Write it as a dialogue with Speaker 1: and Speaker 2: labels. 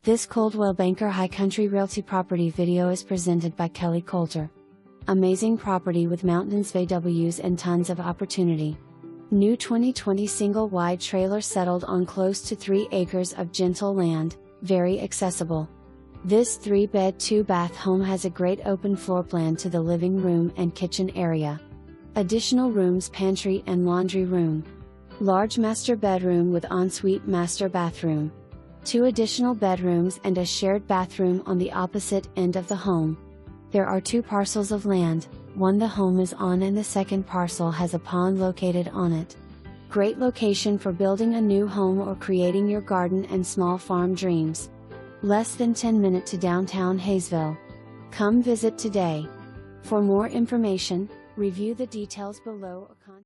Speaker 1: This Coldwell Banker High Country Realty property video is presented by Kelly Coulter. Amazing property with mountains, veiws, and tons of opportunity. New 2020 single wide trailer settled on close to 3 acres of gentle land, very accessible. This 3-bed 2-bath home has a great open floor plan to the living room and kitchen area. Additional rooms, pantry and laundry room. Large master bedroom with ensuite master bathroom. 2 additional bedrooms and a shared bathroom on the opposite end of the home. There are 2 parcels of land, one the home is on and the second parcel has a pond located on it. Great location for building a new home or creating your garden and small farm dreams. Less than 10 minutes to downtown Hayesville. Come visit today. For more information, review the details below or contact